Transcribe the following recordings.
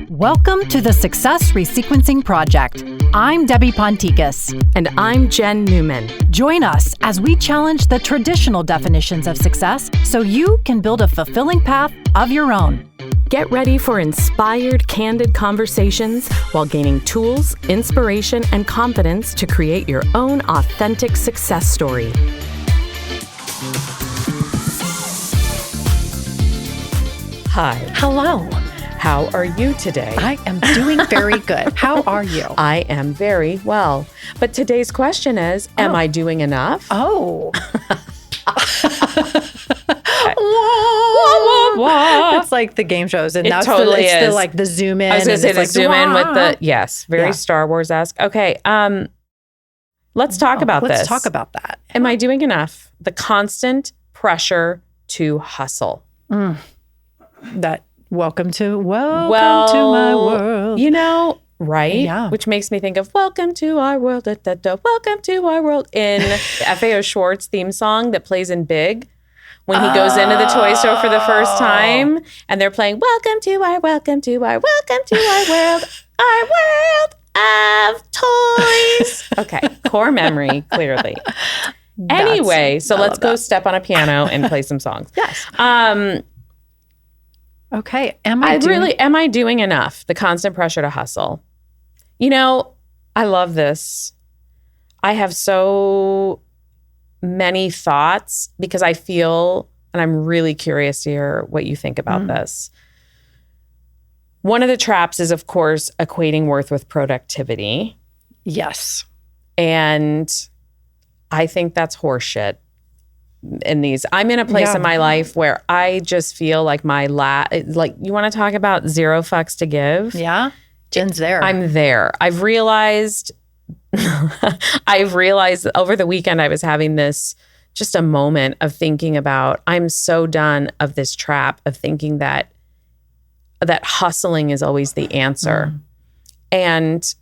Welcome to the Success Resequencing Project. I'm Debbie Ponticus. And I'm Jenn Newman. Join us as we challenge the traditional definitions of success so you can build a fulfilling path of your own. Get ready for inspired, candid conversations while gaining tools, inspiration, and confidence to create your own authentic success story. Hi. Hello. How are you today? I am doing very good. How are you? I am very well. But today's question is, am I doing enough? Oh. It's like the game shows, and that's totally it's the zoom in. I was going to say the zoom in with the very Yeah. Star Wars-esque. Okay, let's talk about this. Let's talk about that. Am I doing enough? The constant pressure to hustle. Welcome to my world. You know, right? Yeah. Which makes me think of welcome to our world, welcome to our world in the FAO Schwartz theme song that plays in Big when he goes into the toy store for the first time and they're playing welcome to our world of toys. Okay, core memory, clearly. Anyway, so let's go step on a piano and play some songs. Yes. Okay. Am I doing enough? The constant pressure to hustle. You know, I love this. I have so many thoughts because I feel, and I'm really curious to hear what you think about this. One of the traps is, of course, equating worth with productivity. Yes. And I think that's horseshit. I'm in a place in my life where I just feel like you want to talk about zero fucks to give? Yeah. Jen's there. I'm there. I've realized over the weekend, I was having just a moment of thinking about, I'm so done of this trap of thinking that hustling is always the answer. And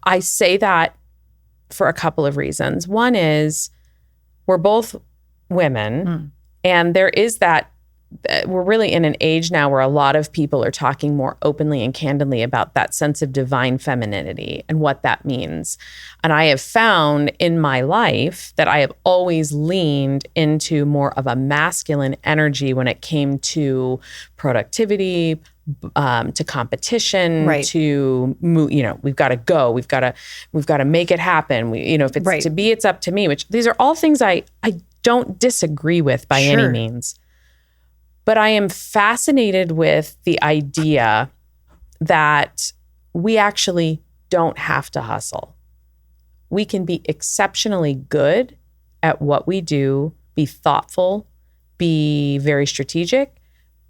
I say that for a couple of reasons. One is, we're both women, and there is that we're really in an age now where a lot of people are talking more openly and candidly about that sense of divine femininity and what that means. And I have found in my life that I have always leaned into more of a masculine energy when it came to productivity, to competition, right. To we've got to go, we've got to make it happen. If it's right. to be, it's up to me. Which these are all things I don't disagree with by any means, but I am fascinated with the idea that we actually don't have to hustle. We can be exceptionally good at what we do, be thoughtful, be very strategic,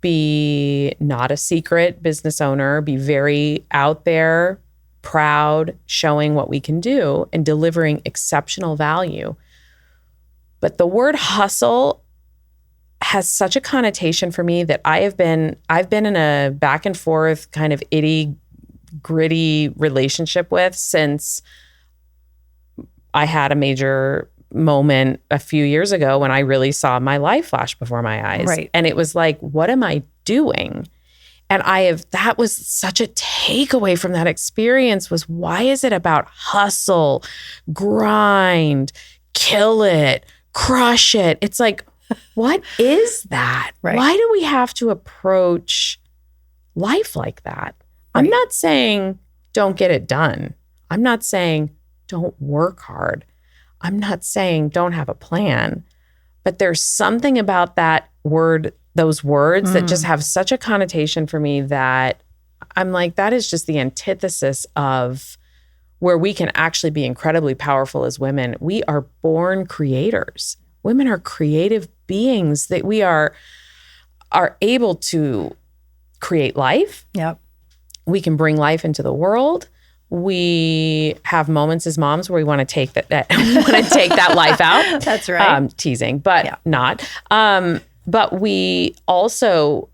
be not a secret business owner, be very out there, proud, showing what we can do and delivering exceptional value. But the word hustle has such a connotation for me that I've been in a back and forth kind of itty gritty relationship with since I had a major moment a few years ago when I really saw my life flash before my eyes. Right. And it was like, what am I doing? And that was such a takeaway from that experience was, why is it about hustle, grind, kill it, crush it? It's like, what is that? Right. Why do we have to approach life like that? Right. I'm not saying don't get it done. I'm not saying don't work hard. I'm not saying don't have a plan, but there's something about those words that just have such a connotation for me that I'm like, that is just the antithesis of where we can actually be incredibly powerful as women. We are born creators. Women are creative beings that we are able to create life. Yep. We can bring life into the world. We have moments as moms where we want to take that life out. That's right. Teasing, but not. But we also,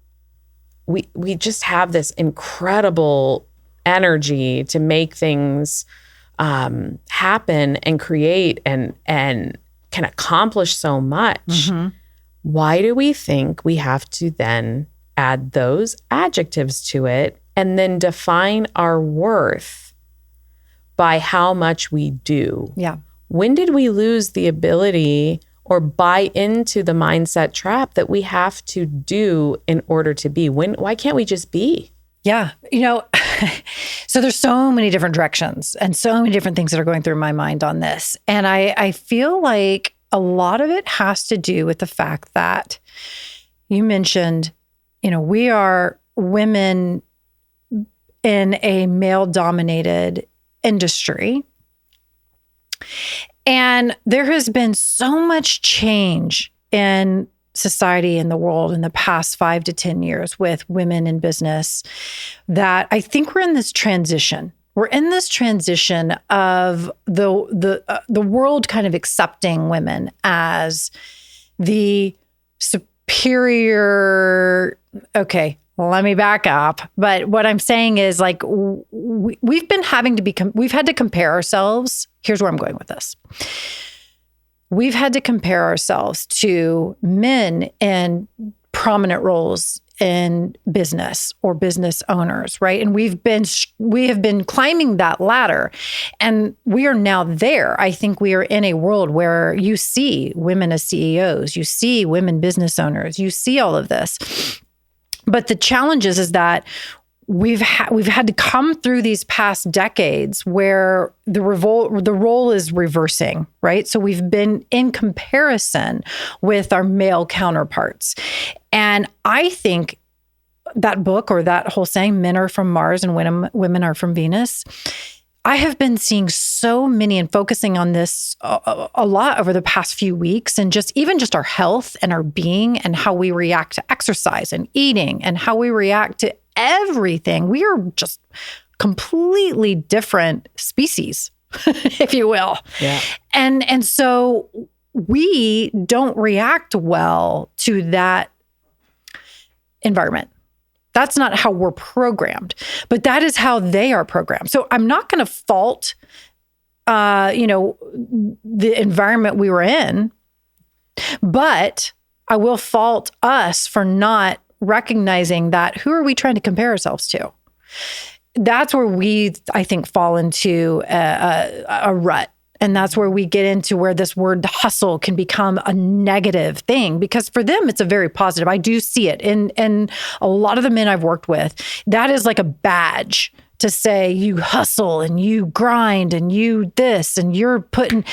we just have this incredible energy to make things happen and create and can accomplish so much. Why do we think we have to then add those adjectives to it and then define our worth by how much we do. Yeah. When did we lose the ability or buy into the mindset trap that we have to do in order to be? Why can't we just be? Yeah. So there's so many different directions and so many different things that are going through my mind on this. And I feel like a lot of it has to do with the fact that you mentioned, we are women in a male-dominated industry. And there has been so much change in society and the world in the past 5 to 10 years with women in business that I think we're in this transition. We're in this transition of the world kind of accepting women as the superior. Okay, let me back up. But what I'm saying is, like, we've had to compare ourselves. Here's where I'm going with this. We've had to compare ourselves to men in prominent roles in business or business owners, right? And we have been climbing that ladder, and we are now there. I think we are in a world where you see women as CEOs, you see women business owners, you see all of this. But the challenge is that we've had to come through these past decades where the role is reversing, right? So we've been in comparison with our male counterparts. And I think that book, or that whole saying, men are from Mars and women are from Venus, I have been seeing so many and focusing on this a lot over the past few weeks, and even just our health and our being and how we react to exercise and eating and how we react to everything. We are just completely different species, if you will. Yeah. And so we don't react well to that environment. That's not how we're programmed, but that is how they are programmed. So I'm not going to fault, the environment we were in, but I will fault us for not recognizing that. Who are we trying to compare ourselves to? That's where we, I think, fall into a rut. And that's where we get into where this word hustle can become a negative thing, because for them, it's a very positive. I do see it in a lot of the men I've worked with. That is like a badge to say you hustle and you grind and you this and you're putting,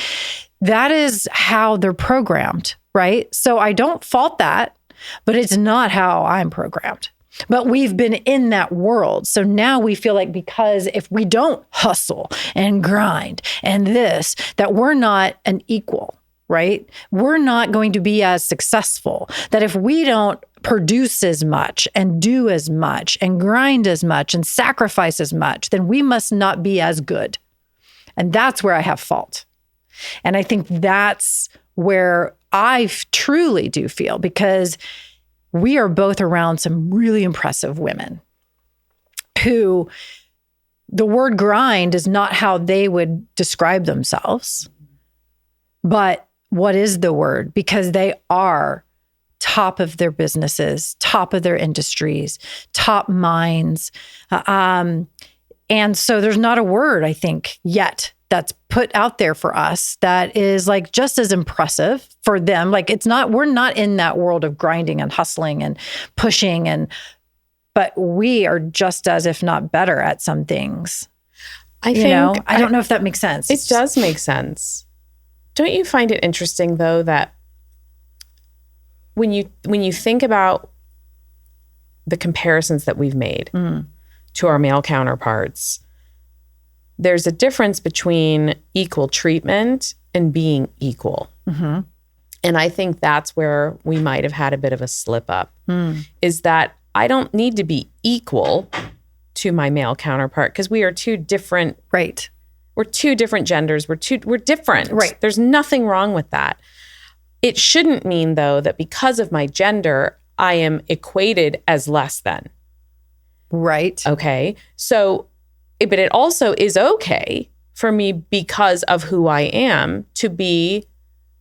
that is how they're programmed, right? So I don't fault that, but it's not how I'm programmed. But we've been in that world. So now we feel like, because if we don't hustle and grind and this, that we're not an equal, right? We're not going to be as successful. That if we don't produce as much and do as much and grind as much and sacrifice as much, then we must not be as good. And that's where I have fault. And I think that's where I truly do feel, because we are both around some really impressive women who the word grind is not how they would describe themselves. But what is the word? Because they are top of their businesses, top of their industries, top minds. And so there's not a word, I think, yet that's put out there for us that is like just as impressive for them. Like we're not in that world of grinding and hustling and pushing, but we are just as, if not better, at some things. I don't know if that makes sense. It does make sense. Don't you find it interesting, though, that when you think about the comparisons that we've made to our male counterparts, there's a difference between equal treatment and being equal. Mm-hmm. And I think that's where we might have had a bit of a slip up, is that I don't need to be equal to my male counterpart, because we are two different. Right. We're two different genders. We're different. Right. There's nothing wrong with that. It shouldn't mean, though, that because of my gender, I am equated as less than. Right. Okay. So, but it also is okay for me, because of who I am, to be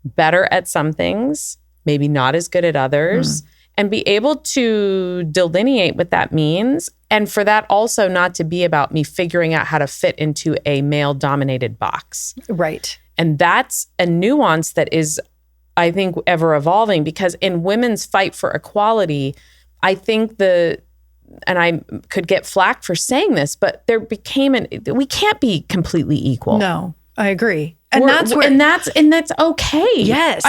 better at some things, maybe not as good at others, and be able to delineate what that means. And for that also not to be about me figuring out how to fit into a male-dominated box. Right. And that's a nuance that is, I think, ever evolving, because in women's fight for equality, I think and I could get flack for saying this, but there became we can't be completely equal. No, I agree. And that's okay. Yes.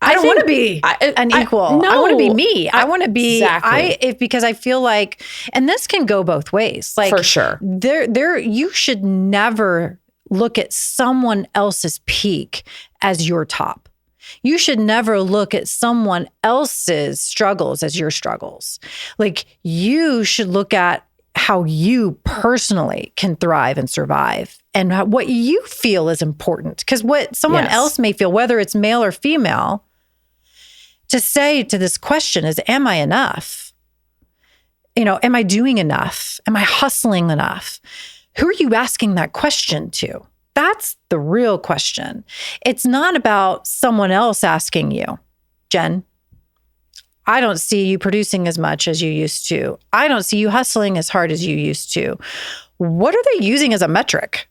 I don't want to be an equal. No, I want to be me. I want to be, exactly. Because I feel like, and this can go both ways. Like, for sure. You should never look at someone else's peak as your top. You should never look at someone else's struggles as your struggles. Like, you should look at how you personally can thrive and survive, and what you feel is important. Because what someone else may feel, whether it's male or female, to say to this question is, am I enough? Am I doing enough? Am I hustling enough? Who are you asking that question to? That's the real question. It's not about someone else asking you, Jen, I don't see you producing as much as you used to. I don't see you hustling as hard as you used to. What are they using as a metric?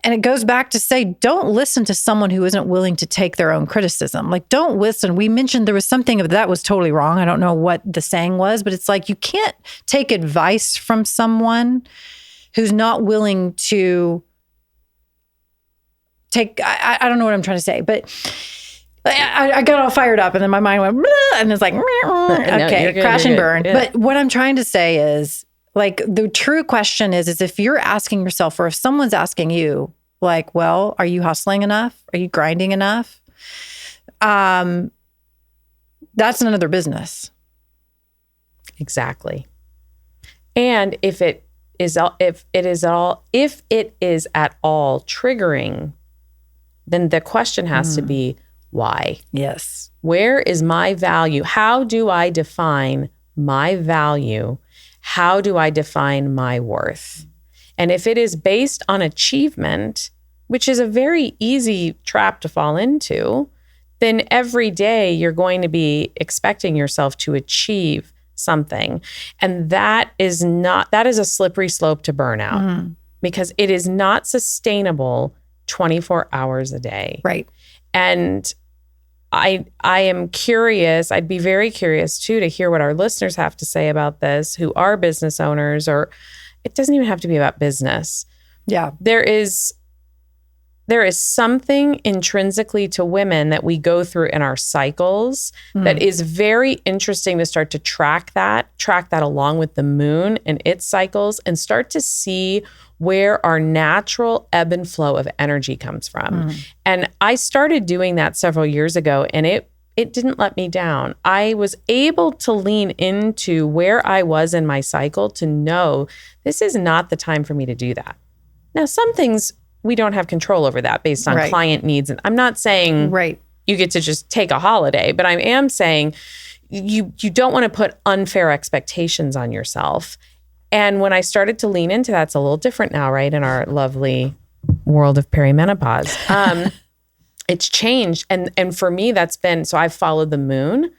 And it goes back to say, don't listen to someone who isn't willing to take their own criticism. Like, don't listen. We mentioned there was something of that was totally wrong. I don't know what the saying was, but it's like, you can't take advice from someone who's not willing to take, I don't know what I'm trying to say, but I got all fired up and then my mind went, and it's like, okay, no, crash and burn. Yeah. But what I'm trying to say is, like, the true question is if you're asking yourself, or if someone's asking you, like, well, are you hustling enough? Are you grinding enough? That's none of their business. Exactly. And if it is at all triggering, then the question has to be, why? Yes. Where is my value? How do I define my value? How do I define my worth? And if it is based on achievement, which is a very easy trap to fall into, then every day you're going to be expecting yourself to achieve something. And that is a slippery slope to burnout, because it is not sustainable 24 hours a day. Right. And I am curious, I'd be very curious too, to hear what our listeners have to say about this, who are business owners, or it doesn't even have to be about business. Yeah. There is something intrinsically to women that we go through in our cycles that is very interesting to start to track that along with the moon and its cycles, and start to see where our natural ebb and flow of energy comes from. And I started doing that several years ago, and it didn't let me down. I was able to lean into where I was in my cycle to know this is not the time for me to do that. Now, some things we don't have control over that based on client needs. And I'm not saying you get to just take a holiday, but I am saying you don't want to put unfair expectations on yourself. And when I started to lean into that, it's a little different now, right? In our lovely world of perimenopause. It's changed. And for me, that's been, so I've followed the moon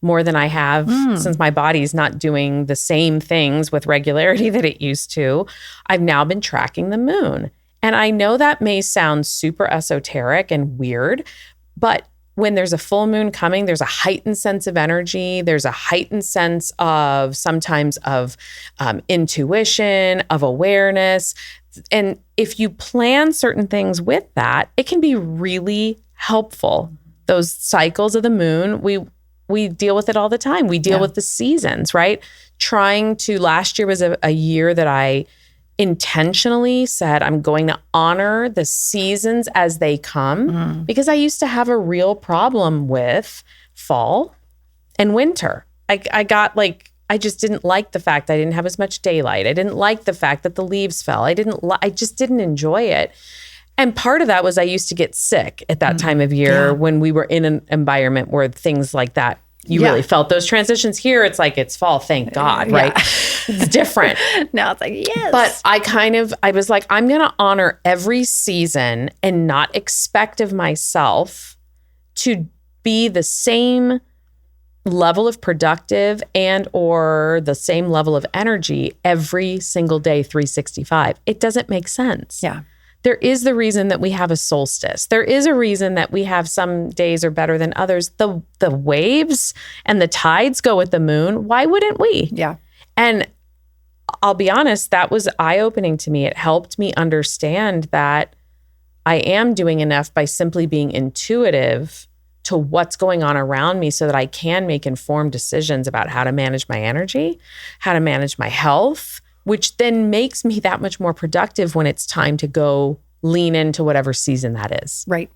more than I have since my body's not doing the same things with regularity that it used to. I've now been tracking the moon. And I know that may sound super esoteric and weird, but when there's a full moon coming, there's a heightened sense of energy. There's a heightened sense of sometimes of intuition, of awareness. And if you plan certain things with that, it can be really helpful. Those cycles of the moon, we deal with it all the time. We deal with the seasons, right? Last year was a year that I intentionally said, I'm going to honor the seasons as they come, because I used to have a real problem with fall and winter. I just didn't like the fact that I didn't have as much daylight. I didn't like the fact that the leaves fell. I just didn't enjoy it. And part of that was I used to get sick at that time of year when we were in an environment where things like that, you really felt those transitions. Here, it's like it's fall, thank God, right? It's different. Now it's like, yes. But I was like, I'm going to honor every season and not expect of myself to be the same level of productive and or the same level of energy every single day, 365. It doesn't make sense. Yeah. There is the reason that we have a solstice. There is a reason that we have some days are better than others. The waves and the tides go with the moon. Why wouldn't we? Yeah. And I'll be honest, that was eye-opening to me. It helped me understand that I am doing enough by simply being intuitive to what's going on around me so that I can make informed decisions about how to manage my energy, how to manage my health, which then makes me that much more productive when it's time to go lean into whatever season that is. Right.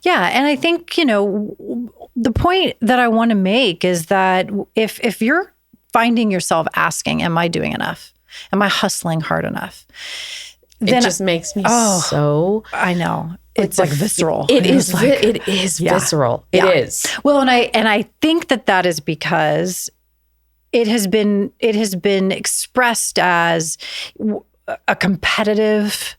Yeah. And I think, the point that I want to make is that if you're finding yourself asking, am I doing enough? Am I hustling hard enough? Then it just makes me so... I know. It's like visceral. It is visceral. Yeah. It is. Well, and I think that is because it has been expressed as a competitive.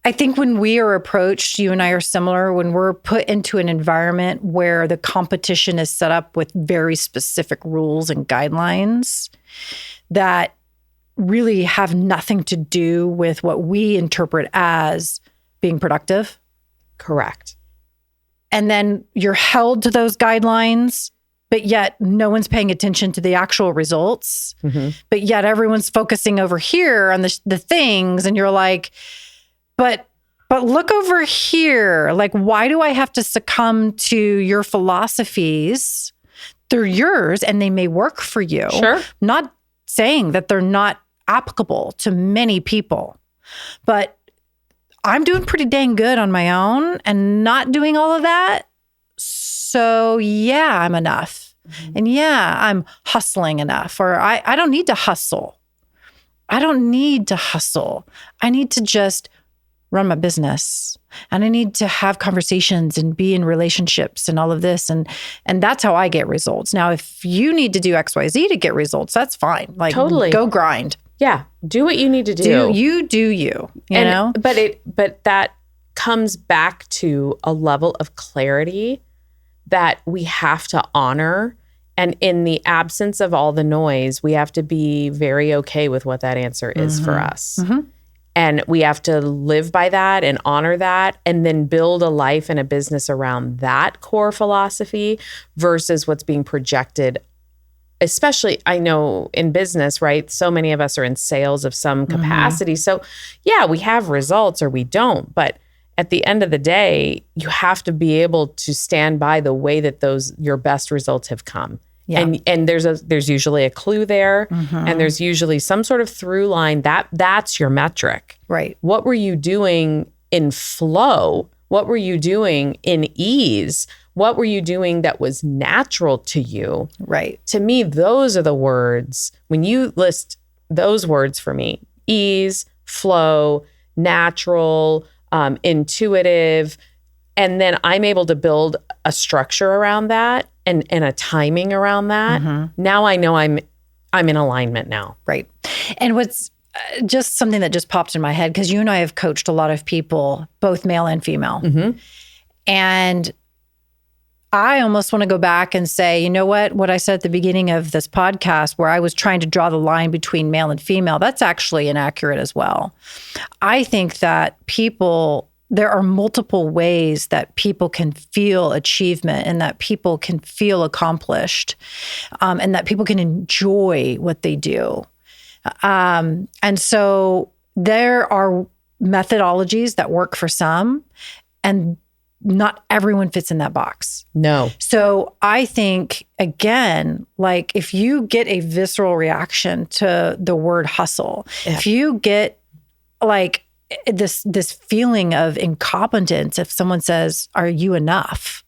I think when we are approached, you and I are similar, when we're put into an environment where the competition is set up with very specific rules and guidelines that really have nothing to do with what we interpret as being productive. Correct. And then you're held to those guidelines, but yet no one's paying attention to the actual results. Mm-hmm. But yet everyone's focusing over here on the things, and you're like, but look over here. Like, why do I have to succumb to your philosophies? They're yours and they may work for you. Sure. Not saying that they're not applicable to many people, but I'm doing pretty dang good on my own and not doing all of that. So yeah, I'm enough. Mm-hmm. And yeah, I'm hustling enough, or I don't need to hustle. I don't need to hustle. I need to just run my business, and I need to have conversations and be in relationships and all of this. And that's how I get results. Now, if you need to do XYZ to get results, that's fine. Like, totally. Go grind. Yeah. Do what you need to do. Do you know? But that comes back to a level of clarity that we have to honor. And in the absence of all the noise, we have to be very okay with what that answer is for us. Mm-hmm. And we have to live by that and honor that, and then build a life and a business around that core philosophy versus what's being projected. Especially, I know in business, right? So many of us are in sales of some capacity. Mm-hmm. So yeah, we have results or we don't. But at the end of the day, you have to be able to stand by the way that your best results have come. Yeah. And there's usually a clue there, mm-hmm. and there's usually some sort of through line that's your metric. Right. What were you doing in flow? What were you doing in ease? What were you doing that was natural to you? Right. To me, those are the words. When you list those words for me, ease, flow, natural, intuitive, and then I'm able to build a structure around that and a timing around that. Mm-hmm. Now I know I'm in alignment now. Right. And what's just something that just popped in my head, because you and I have coached a lot of people, both male and female. Mm-hmm. And I almost want to go back and say, you know what I said at the beginning of this podcast, where I was trying to draw the line between male and female, that's actually inaccurate as well. I think that there are multiple ways that people can feel achievement, and that people can feel accomplished, and that people can enjoy what they do. And so there are methodologies that work for some, and not everyone fits in that box. No. So I think, again, like, if you get a visceral reaction to the word hustle, if you get like this feeling of incompetence, if someone says, are you enough?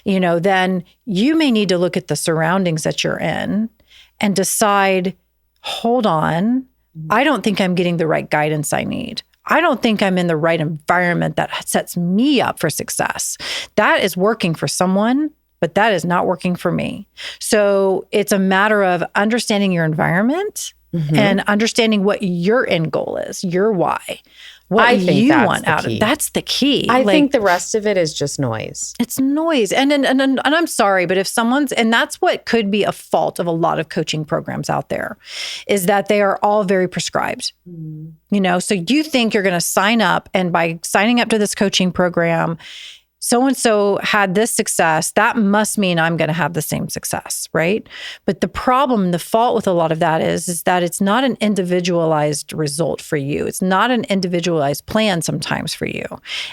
Then you may need to look at the surroundings that you're in and decide, hold on, I don't think I'm getting the right guidance I need. I don't think I'm in the right environment that sets me up for success. That is working for someone, but that is not working for me. So it's a matter of understanding your environment and understanding what your end goal is, your why, what I think you that's want the out key. of that's the key. I think the rest of it is just noise. It's noise. And I'm sorry, but if and that's what could be a fault of a lot of coaching programs out there, is that they are all very prescribed. You know, so you think you're going to sign up, and by signing up to this coaching program, so-and-so had this success, that must mean I'm going to have the same success, right? But the problem, the fault with a lot of that is that it's not an individualized result for you. It's not an individualized plan sometimes for you.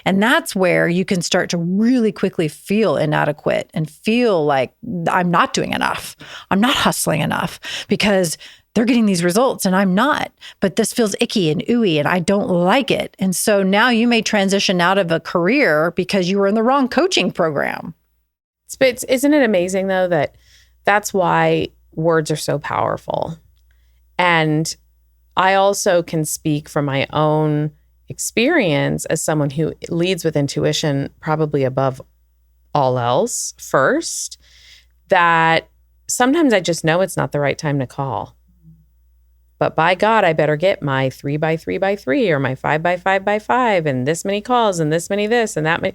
And that's where you can start to really quickly feel inadequate and feel like I'm not doing enough. I'm not hustling enough because they're getting these results and I'm not, but this feels icky and ooey and I don't like it. And so now you may transition out of a career because you were in the wrong coaching program. But isn't it amazing though, that that's why words are so powerful? And I also can speak from my own experience as someone who leads with intuition, probably above all else first, that sometimes I just know it's not the right time to call. But by God, I better get my 3x3x3 or my 5x5x5 and this many calls and this many this and that many.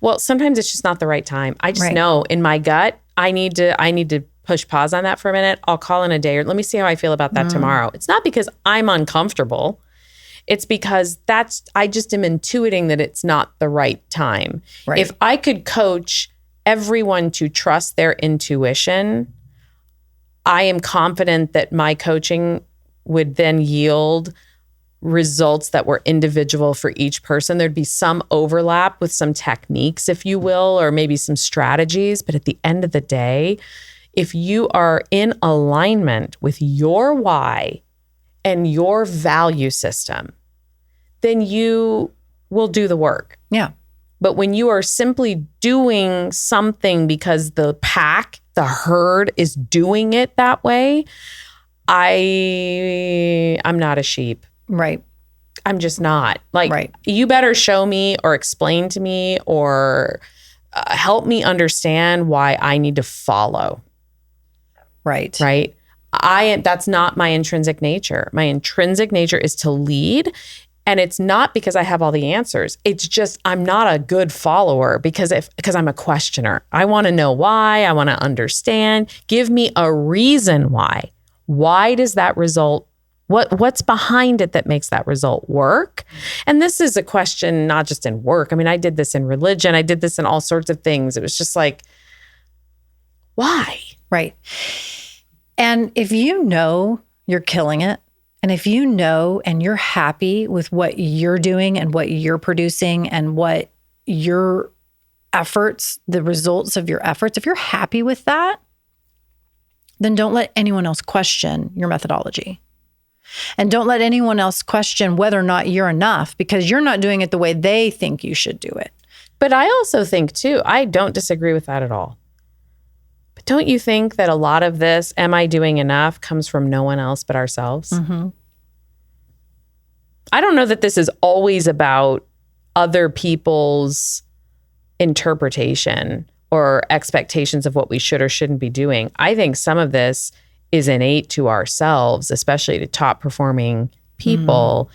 Well, sometimes it's just not the right time. I just know in my gut, I need to push pause on that for a minute. I'll call in a day, or let me see how I feel about that tomorrow. It's not because I'm uncomfortable. It's because I just am intuiting that it's not the right time. Right. If I could coach everyone to trust their intuition, I am confident that my coaching would then yield results that were individual for each person. There'd be some overlap with some techniques, if you will, or maybe some strategies. But at the end of the day, if you are in alignment with your why and your value system, then you will do the work. Yeah. But when you are simply doing something because the pack, the herd is doing it that way, I'm not a sheep. Right. I'm just not. You better show me or explain to me or help me understand why I need to follow. Right. Right. That's not my intrinsic nature. My intrinsic nature is to lead. And it's not because I have all the answers. It's just I'm not a good follower because I'm a questioner. I want to know why. I want to understand. Give me a reason why. Why does that result, what's behind it that makes that result work? And this is a question not just in work. I mean, I did this in religion. I did this in all sorts of things. It was just like, why? Right. And if you know you're killing it, and if you know and you're happy with what you're doing and what you're producing and what your efforts, the results of your efforts, if you're happy with that, then don't let anyone else question your methodology. And don't let anyone else question whether or not you're enough, because you're not doing it the way they think you should do it. But I also think too, I don't disagree with that at all. But don't you think that a lot of this, am I doing enough, comes from no one else but ourselves? Mm-hmm. I don't know that this is always about other people's interpretation or expectations of what we should or shouldn't be doing. I think some of this is innate to ourselves, especially to top performing people.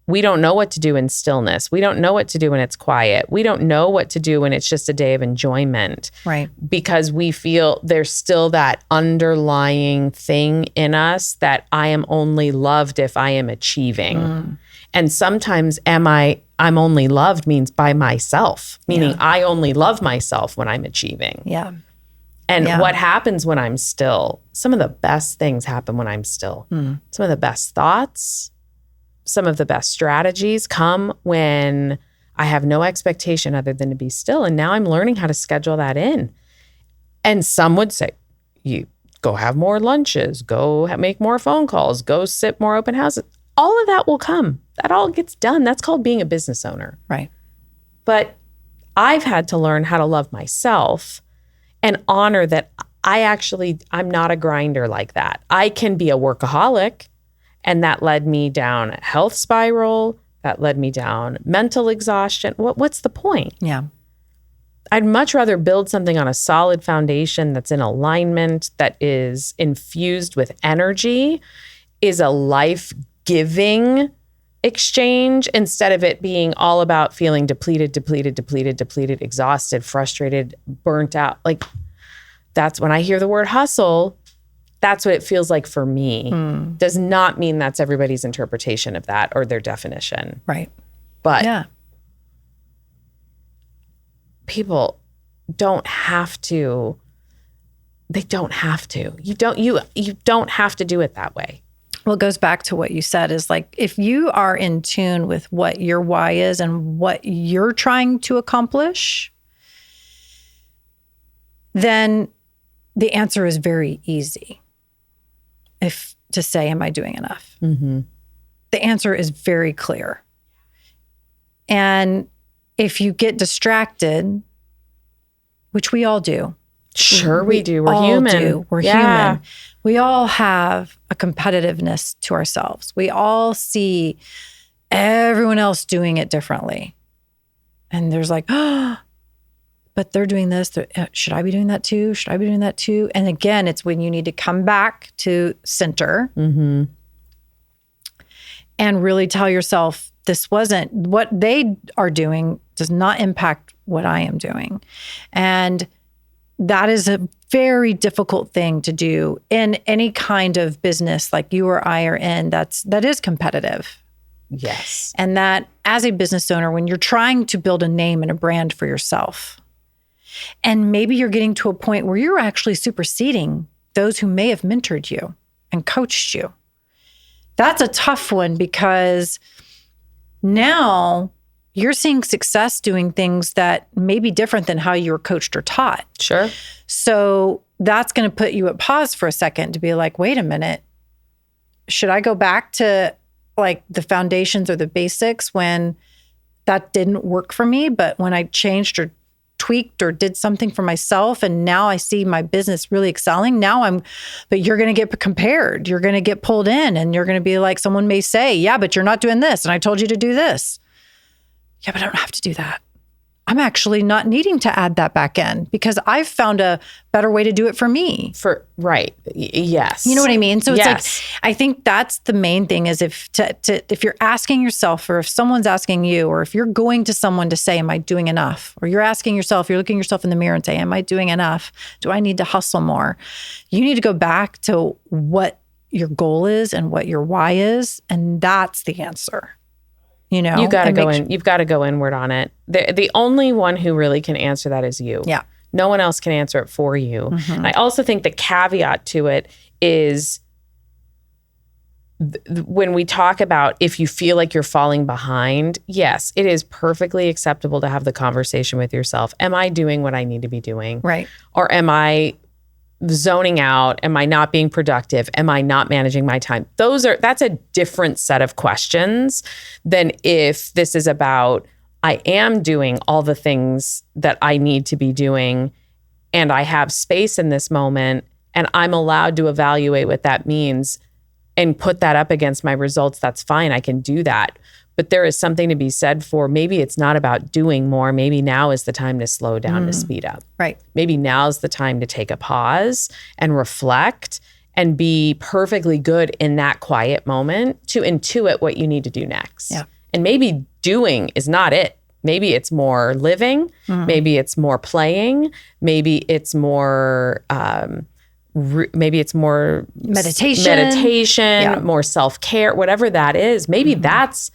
We don't know what to do in stillness. We don't know what to do when it's quiet. We don't know what to do when it's just a day of enjoyment. Right. Because we feel there's still that underlying thing in us that I am only loved if I am achieving. And sometimes I'm only loved means by myself, meaning I only love myself when I'm achieving. Yeah. And what happens when I'm still? Some of the best things happen when I'm still. Some of the best thoughts, some of the best strategies come when I have no expectation other than to be still. And now I'm learning how to schedule that in. And some would say, you go have more lunches, go make more phone calls, go sit more open houses. All of that will come. That all gets done. That's called being a business owner. Right. But I've had to learn how to love myself and honor that I'm not a grinder like that. I can be a workaholic. And that led me down a health spiral. That led me down mental exhaustion. What's the point? Yeah. I'd much rather build something on a solid foundation that's in alignment, that is infused with energy, is a life-giving exchange, instead of it being all about feeling depleted, exhausted, frustrated, burnt out. Like, that's when I hear the word hustle, that's what it feels like for me. Does not mean that's everybody's interpretation of that or their definition. Right. But people don't have to. They don't have to. You don't have to do it that way. Well, it goes back to what you said, is like, if you are in tune with what your why is and what you're trying to accomplish, then the answer is very easy. If to say, am I doing enough? Mm-hmm. The answer is very clear. And if you get distracted, which we all do. Sure, we do. We're human. We're human. We all have a competitiveness to ourselves. We all see everyone else doing it differently. And there's like, oh, but they're doing this. Should I be doing that too? Should I be doing that too? And again, it's when you need to come back to center and really tell yourself, this wasn't what they are doing, does not impact what I am doing. And that is a very difficult thing to do in any kind of business like you or I are in, that is competitive. Yes. And that, as a business owner, when you're trying to build a name and a brand for yourself, and maybe you're getting to a point where you're actually superseding those who may have mentored you and coached you. That's a tough one, because now you're seeing success doing things that may be different than how you were coached or taught. Sure. So that's going to put you at pause for a second to be like, wait a minute, should I go back to like the foundations or the basics when that didn't work for me? But when I changed or tweaked or did something for myself, and now I see my business really excelling, but you're going to get compared. You're going to get pulled in, and you're going to be like, someone may say, yeah, but you're not doing this. And I told you to do this. Yeah, but I don't have to do that. I'm actually not needing to add that back in because I've found a better way to do it for me. Yes. You know what I mean? So it's like, I think that's the main thing, is if you're asking yourself, or if someone's asking you, or if you're going to someone to say, am I doing enough? Or you're asking yourself, you're looking yourself in the mirror and say, am I doing enough? Do I need to hustle more? You need to go back to what your goal is and what your why is. And that's the answer. You know, you got to go in. You've got to go inward on it. The only one who really can answer that is you. Yeah. No one else can answer it for you. Mm-hmm. And I also think the caveat to it is when we talk about if you feel like you're falling behind, yes, it is perfectly acceptable to have the conversation with yourself. Am I doing what I need to be doing? Right. Or am I zoning out? Am I not being productive? Am I not managing my time? That's a different set of questions than if this is about, I am doing all the things that I need to be doing, and I have space in this moment, and I'm allowed to evaluate what that means and put that up against my results. That's fine. I can do that. But there is something to be said for, maybe it's not about doing more. Maybe now is the time to slow down, to speed up. Right. Maybe now is the time to take a pause and reflect and be perfectly good in that quiet moment to intuit what you need to do next. Yeah. And maybe doing is not it. Maybe it's more living. Maybe it's more playing. Maybe it's more meditation, more self-care, whatever that is. Maybe that's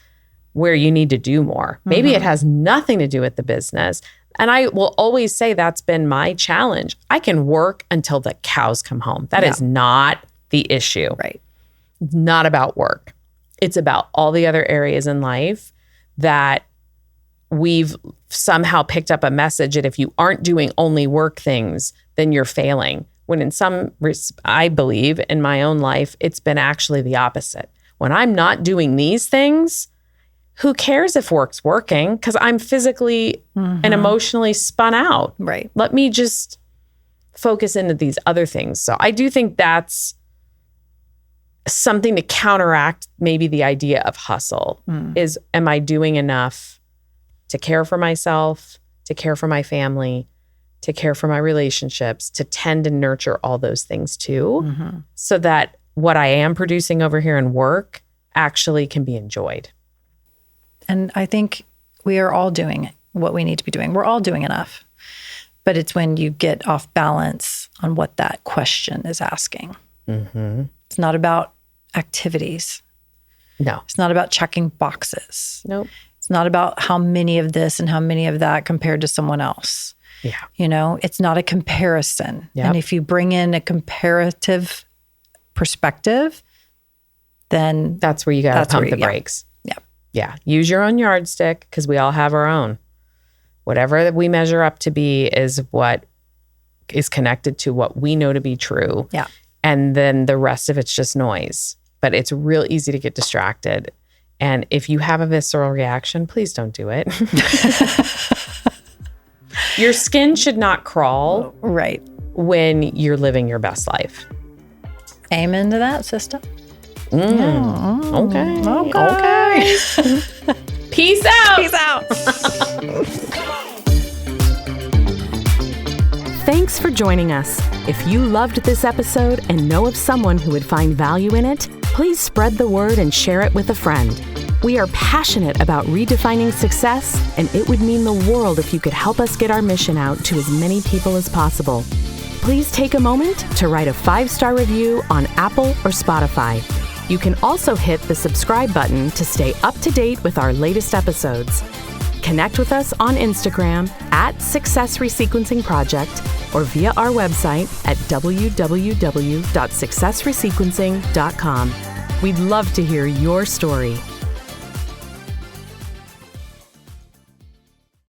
where you need to do more. Maybe it has nothing to do with the business. And I will always say that's been my challenge. I can work until the cows come home. That is not the issue. Right. It's not about work. It's about all the other areas in life that we've somehow picked up a message that if you aren't doing only work things, then you're failing. When in I believe in my own life, it's been actually the opposite. When I'm not doing these things, who cares if work's working? Because I'm physically and emotionally spun out. Right. Let me just focus into these other things. So I do think that's something to counteract maybe the idea of hustle is, am I doing enough to care for myself, to care for my family, to care for my relationships, to tend and nurture all those things too, so that what I am producing over here in work actually can be enjoyed. And I think we are all doing what we need to be doing. We're all doing enough. But it's when you get off balance on what that question is asking. It's not about activities. No. It's not about checking boxes. Nope. It's not about how many of this and how many of that compared to someone else. Yeah. You know, it's not a comparison. Yep. And if you bring in a comparative perspective, then that's where you got to pump the brakes. Yeah. Yeah. Use your own yardstick, because we all have our own. Whatever that we measure up to be is what is connected to what we know to be true. Yeah. And then the rest of it's just noise. But it's real easy to get distracted. And if you have a visceral reaction, please don't do it. Your skin should not crawl right when you're living your best life. Amen to that, sister. Okay. Peace out. Peace out. Thanks for joining us. If you loved this episode and know of someone who would find value in it, please spread the word and share it with a friend. We are passionate about redefining success, and it would mean the world if you could help us get our mission out to as many people as possible. Please take a moment to write a 5-star review on Apple or Spotify. You can also hit the subscribe button to stay up to date with our latest episodes. Connect with us on Instagram at Success Resequencing Project or via our website at www.successresequencing.com. We'd love to hear your story.